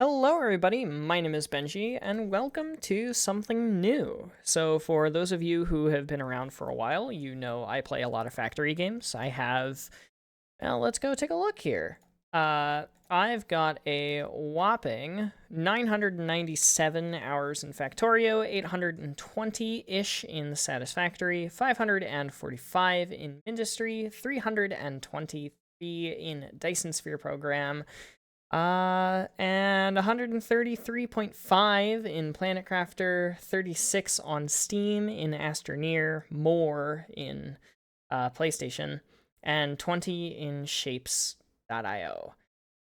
Hello, everybody. My name is Benji, and welcome to something new. So, for those of you who have been around for a while, you know I play a lot of factory games. I have, well, let's go take a look here. I've got a whopping 997 hours in Factorio, 820-ish in Satisfactory, 545 in Industry, 323 in Dyson Sphere Program, and 133.5 in Planet Crafter, 36 on Steam in Astroneer, more in PlayStation, and 20 in Shapes.io.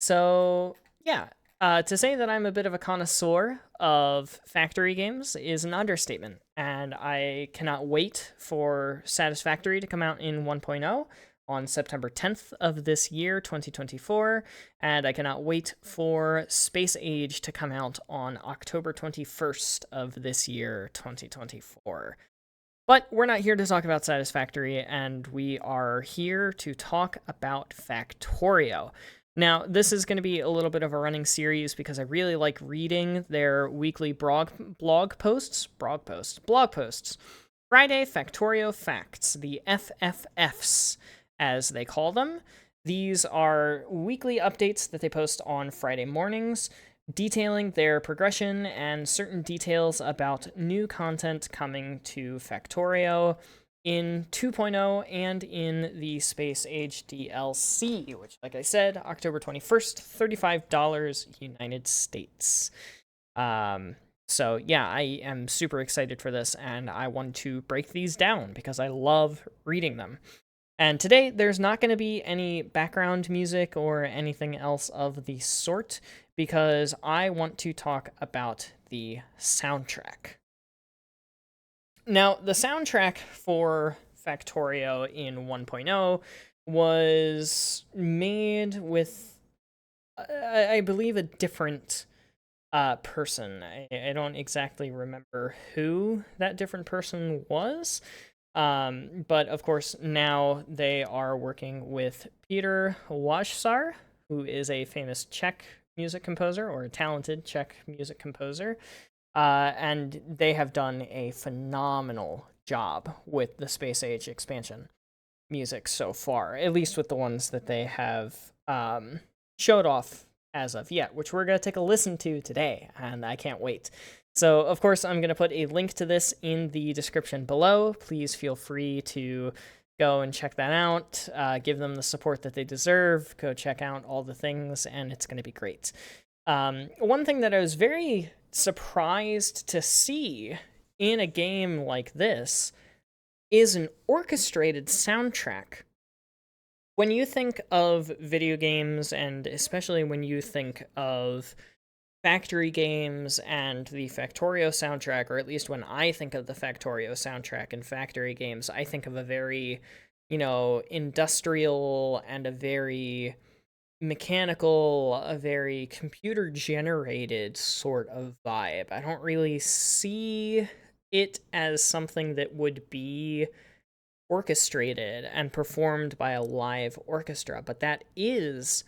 So, yeah, to say that I'm a bit of a connoisseur of factory games is an understatement, and I cannot wait for Satisfactory to come out in 1.0 on September 10th of this year, 2024, and I cannot wait for Space Age to come out on October 21st of this year, 2024. But we're not here to talk about Satisfactory, and we are here to talk about Factorio. Now, this is going to be a little bit of a running series because I really like reading their weekly blog posts. Friday Factorio Facts, the FFFs, as they call them. These are weekly updates that they post on Friday mornings, detailing their progression and certain details about new content coming to Factorio in 2.0 and in the Space Age DLC, which, like I said, October 21st, $35 United States. So yeah, I am super excited for this, and I want to break these down because I love reading them. And today, there's not going to be any background music or anything else of the sort, because I want to talk about the soundtrack. Now, the soundtrack for Factorio in 1.0 was made with, I believe, a different person. I don't exactly remember who that different person was. But of course, now they are working with Peter Wajsar, who is a famous Czech music composer, or a talented Czech music composer. And they have done a phenomenal job with the Space Age expansion music so far, at least with the ones that they have showed off as of yet, which we're going to take a listen to today, and I can't wait. So, of course, I'm going to put a link to this in the description below. Please feel free to go and check that out. Give them the support that they deserve. Go check out all the things, and it's going to be great. One thing that I was very surprised to see in a game like this is an orchestrated soundtrack. When you think of video games, and especially when you think of factory games and the Factorio soundtrack, or at least when I think of the Factorio soundtrack and factory games, I think of a very, industrial and a very mechanical, a very computer generated sort of vibe. I don't really see it as something that would be orchestrated and performed by a live orchestra, but that is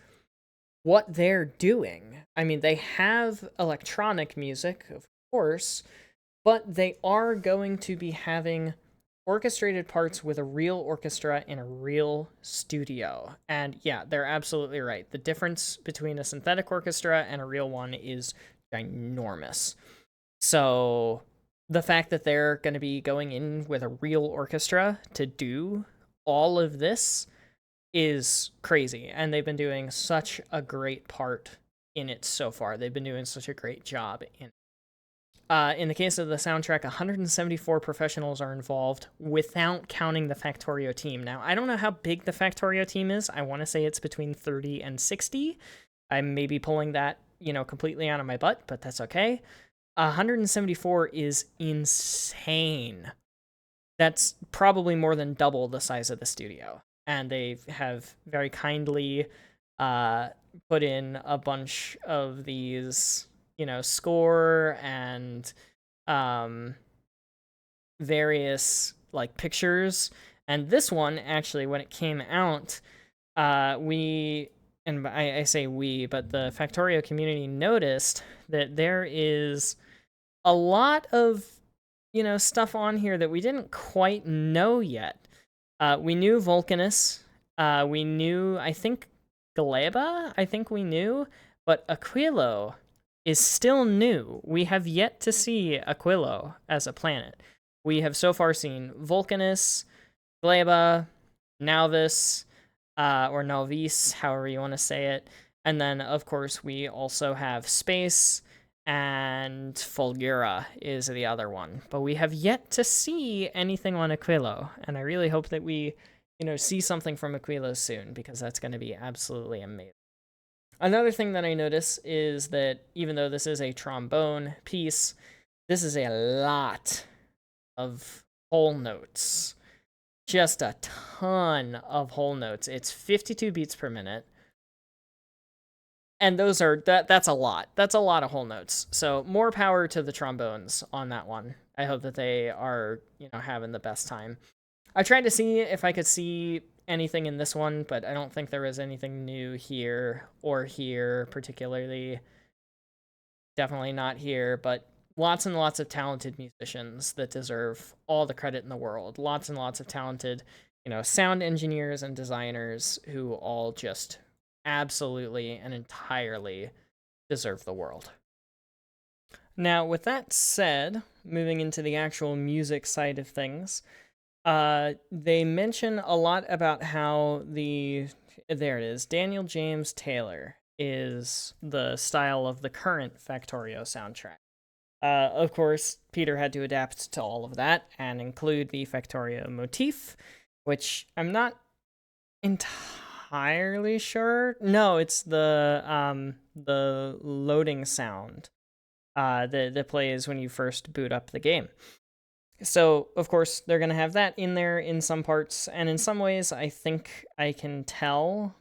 what they're doing. I mean, they have electronic music, of course, but they are going to be having orchestrated parts with a real orchestra in a real studio. And yeah, they're absolutely right. The difference between a synthetic orchestra and a real one is ginormous. So the fact that they're going to be going in with a real orchestra to do all of this is crazy, and they've been doing such a great part in it so far. They've been doing such a great job in the case of the soundtrack, 174 professionals are involved without counting the Factorio team. Now, I don't know how big the Factorio team is. I want to say it's between 30 and 60. I may be pulling that, completely out of my butt, but that's okay. 174 is insane. That's probably more than double the size of the studio. And they have very kindly put in a bunch of these, score and various pictures. And this one, actually, when it came out, we and I say we, but the Factorio community noticed that there is a lot of, stuff on here that we didn't quite know yet. We knew Vulcanus. We knew, I think, Gleba, I think we knew, but Aquilo is still new. We have yet to see Aquilo as a planet. We have so far seen Vulcanus, Gleba, Nauvis, or Nauvis, however you want to say it. And then, of course, we also have Space, and Fulgura is the other one. But we have yet to see anything on Aquilo, and I really hope that we, see something from Aquilo soon, because that's going to be absolutely amazing. Another thing that I notice is that even though this is a trombone piece, this is a lot of whole notes. Just a ton of whole notes. It's 52 beats per minute. And that's a lot. That's a lot of whole notes. So more power to the trombones on that one. I hope that they are, having the best time. I tried to see if I could see anything in this one, but I don't think there was anything new here or here particularly. Definitely not here, but lots and lots of talented musicians that deserve all the credit in the world. Lots and lots of talented, sound engineers and designers who all just absolutely and entirely deserve the world. Now, with that said, moving into the actual music side of things, they mention a lot about how there it is, Daniel James Taylor is the style of the current Factorio soundtrack. Of course, Peter had to adapt to all of that and include the Factorio motif, which I'm not entirely sure. No, it's the loading sound that plays when you first boot up the game. So, of course, they're going to have that in there in some parts, and in some ways, I think I can tell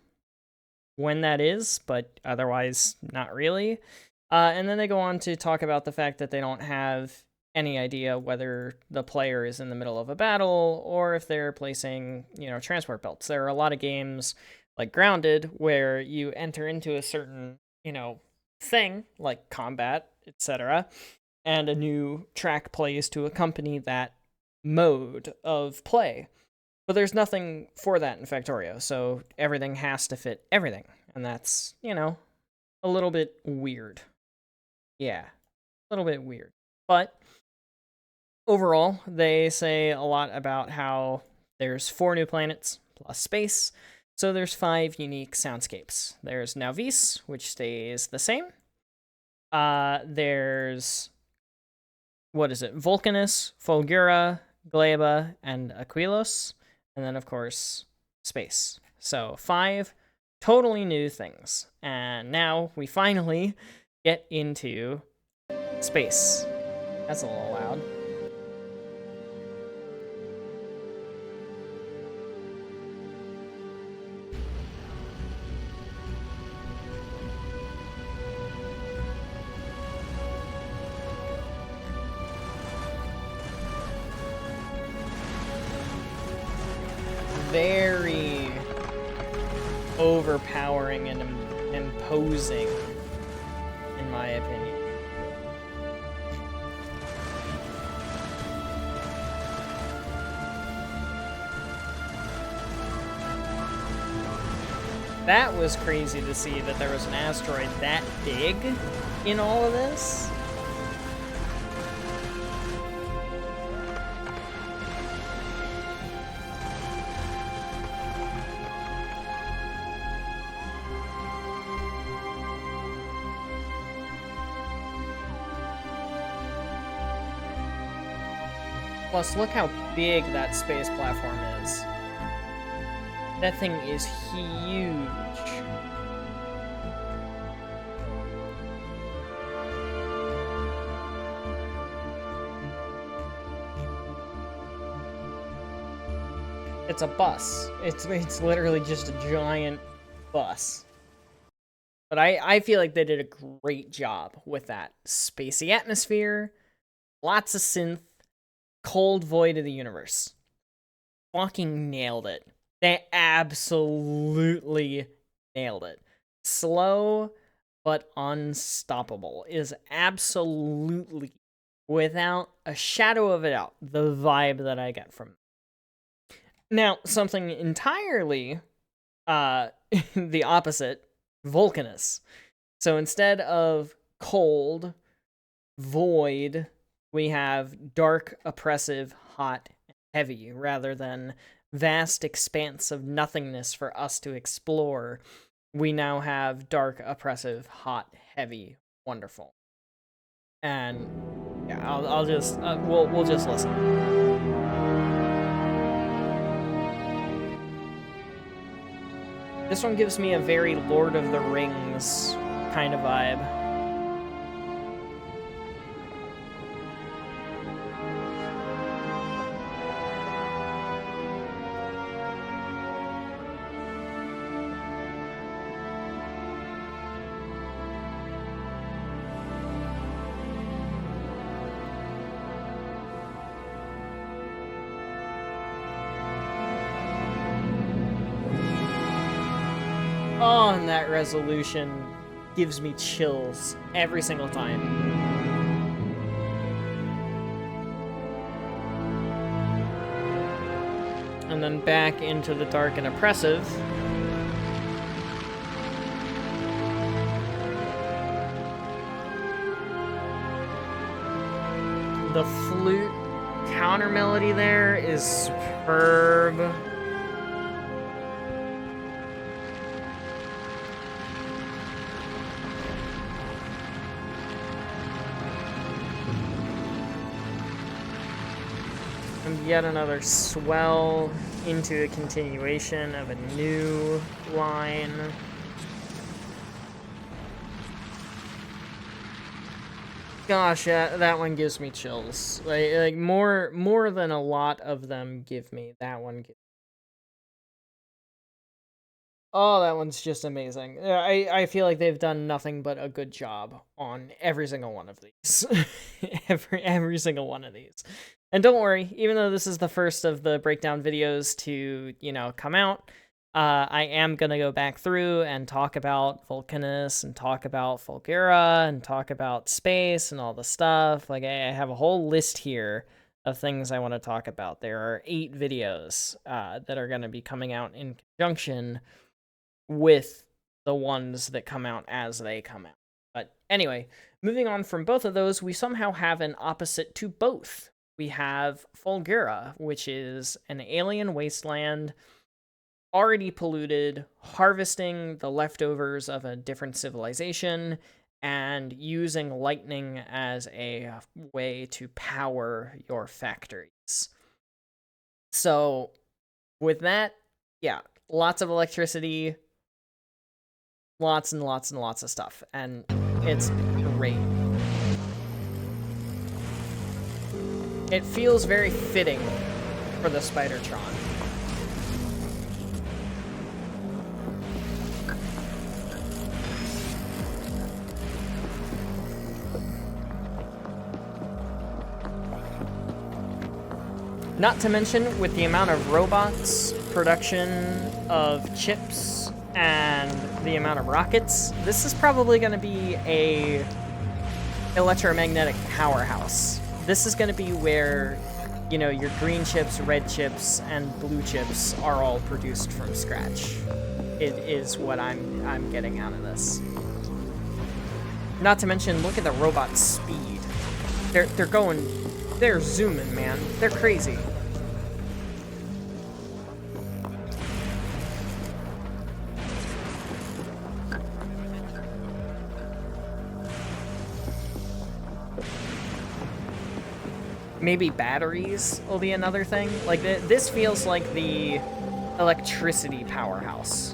when that is, but otherwise, not really. And then they go on to talk about the fact that they don't have any idea whether the player is in the middle of a battle or if they're placing, transport belts. There are a lot of games like Grounded where you enter into a certain, thing like combat, etc., and a new track plays to accompany that mode of play. But there's nothing for that in Factorio, so everything has to fit everything. And that's, a little bit weird. Yeah, a little bit weird. But overall, they say a lot about how there's 4 new planets plus space, so there's 5 unique soundscapes. There's Nauvis, which stays the same. There's Vulcanus, Fulgura, Gleba, and Aquilos, and then, of course, space. So 5 totally new things. And now we finally get into space. That's a little loud. Very overpowering and imposing, in my opinion. That was crazy to see that there was an asteroid that big in all of this. Plus, look how big that space platform is. That thing is huge. It's a bus. It's literally just a giant bus. But I feel like they did a great job with that spacey atmosphere, lots of synth, cold void of the universe. Fucking nailed it. They absolutely nailed it. slow but unstoppable is absolutely, without a shadow of a doubt, the vibe that I get from it. Now, something entirely the opposite, Vulcanus. So instead of cold, void, we have dark, oppressive, hot, heavy, rather than vast expanse of nothingness for us to explore. We now have dark, oppressive, hot, heavy, wonderful. And yeah, I'll just we'll just listen. This one gives me a very Lord of the Rings kind of vibe. Oh, and that resolution gives me chills every single time. And then back into the dark and oppressive. The flute counter melody there is superb. And yet another swell into a continuation of a new line. Gosh, that one gives me chills. Like more than a lot of them give me. That one gives. Oh, that one's just amazing. I feel like they've done nothing but a good job on every single one of these. every single one of these. And don't worry, even though this is the first of the breakdown videos to, come out, I am going to go back through and talk about Vulcanus and talk about Fulgura and talk about space and all the stuff. Like, I have a whole list here of things I want to talk about. There are 8 videos that are going to be coming out in conjunction with the ones that come out as they come out. But anyway, moving on from both of those, we somehow have an opposite to both. We have Fulgura, which is an alien wasteland, already polluted, harvesting the leftovers of a different civilization, and using lightning as a way to power your factories. So, with that, yeah, lots of electricity, lots and lots and lots of stuff, and it's great. It feels very fitting for the Spider-Tron. Not to mention, with the amount of robots, production of chips, and the amount of rockets, this is probably going to be a electromagnetic powerhouse. This is going to be where, your green chips, red chips, and blue chips are all produced from scratch. It is what I'm getting out of this. Not to mention, look at the robot's speed. They're zooming, man. They're crazy. Maybe batteries will be another thing. Like, this feels like the electricity powerhouse.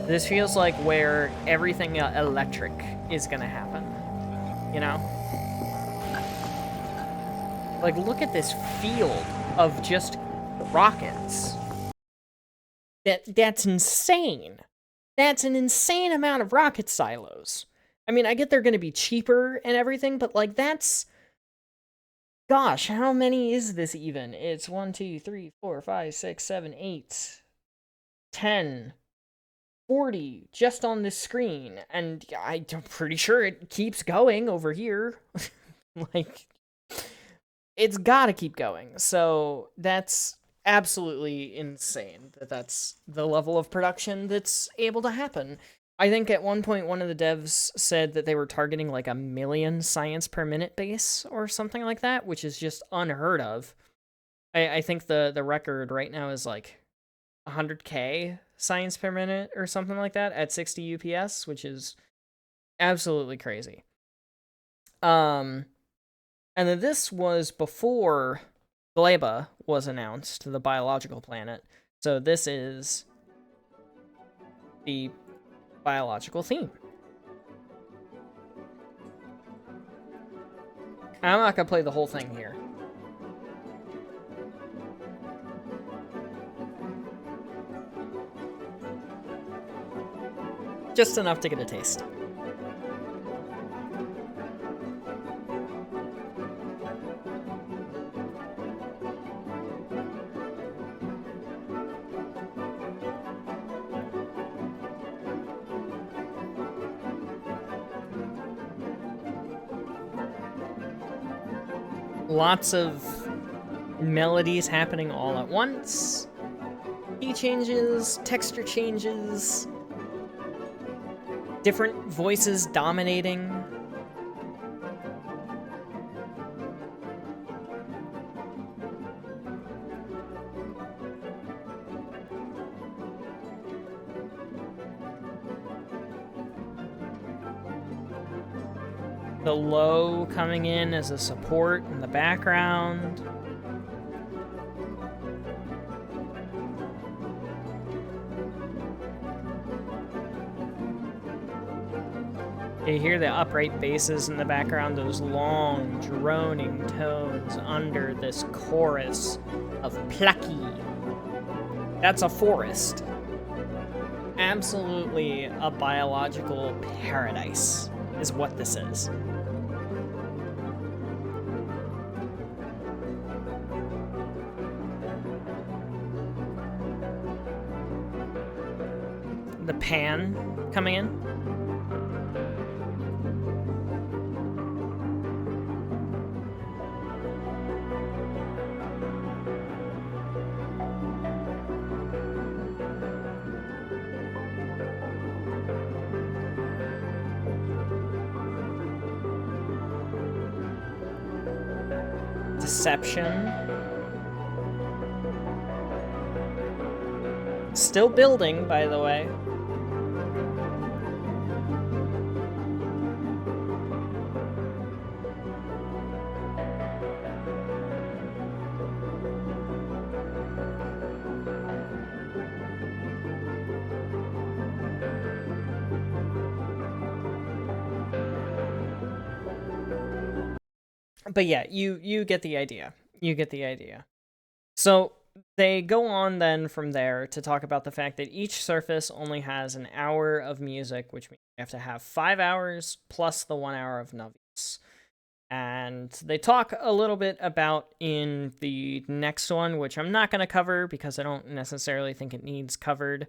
This feels like where everything electric is gonna happen. Like, look at this field of just rockets. That's insane. That's an insane amount of rocket silos. I mean, I get they're gonna be cheaper and everything, but, like, that's... Gosh, how many is this even? It's 1, 2, 3, 4, 5, 6, 7, 8, 10. 40 just on this screen, and I'm pretty sure it keeps going over here. Like, it's gotta keep going. So that's absolutely insane that that's the level of production that's able to happen. I think at one point one of the devs said that they were targeting like 1,000,000 science per minute base or something like that, which is just unheard of. I think the record right now is like 100K science per minute or something like that at 60 UPS, which is absolutely crazy. And then this was before Gleba was announced, the biological planet. So this is the biological theme. I'm not gonna play the whole thing here. Just enough to get a taste. Lots of melodies happening all at once. Key changes, texture changes, different voices dominating. The low coming in as a support in the background. You hear the upright basses in the background, those long, droning tones under this chorus of plucky. That's a forest. Absolutely a biological paradise is what this is. The pan coming in. Deception. Still building, by the way. But yeah, you get the idea. You get the idea. So they go on then from there to talk about the fact that each surface only has an hour of music, which means you have to have 5 hours plus the 1 hour of Navis. And they talk a little bit about in the next one, which I'm not going to cover because I don't necessarily think it needs covered.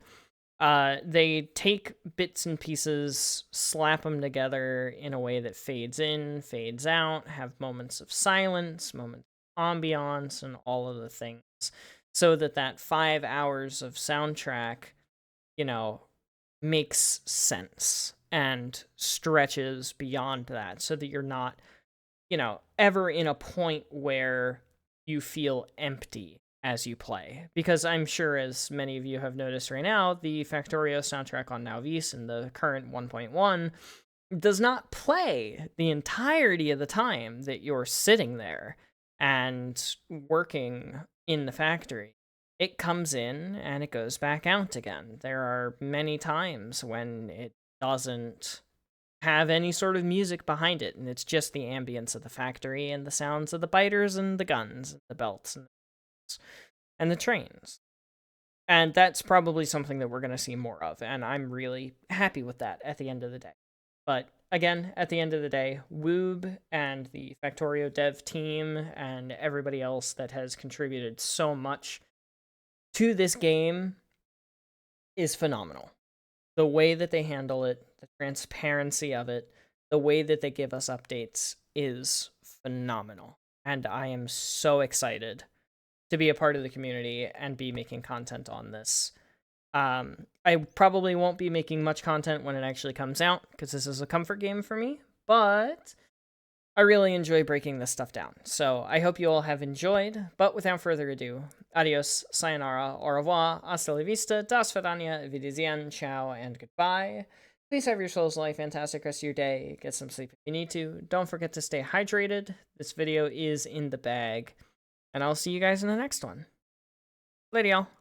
They take bits and pieces, slap them together in a way that fades in, fades out, have moments of silence, moments of ambiance, and all of the things, so that that 5 hours of soundtrack, makes sense and stretches beyond that, so that you're not, ever in a point where you feel empty as you play. Because I'm sure, as many of you have noticed right now, the Factorio soundtrack on Navis in the current 1.1 does not play the entirety of the time that you're sitting there and working in the factory. It comes in and it goes back out again. There are many times when it doesn't have any sort of music behind it, and it's just the ambience of the factory and the sounds of the biters and the guns and the belts and the trains. And that's probably something that we're going to see more of, and I'm really happy with that at the end of the day. But again, at the end of the day, Woob and the Factorio dev team and everybody else that has contributed so much to this game is phenomenal. the way that they handle it, the transparency of it, the way that they give us updates is phenomenal. And I am so excited to be a part of the community and be making content on this. I probably won't be making much content when it actually comes out, because this is a comfort game for me, but I really enjoy breaking this stuff down. So I hope you all have enjoyed, but without further ado, adios, sayonara, au revoir, hasta la vista, das vidania, wiedersehen, ciao, and goodbye. Please have yourselves a fantastic rest of your day. Get some sleep if you need to. Don't forget to stay hydrated. This video is in the bag, and I'll see you guys in the next one. Later, y'all.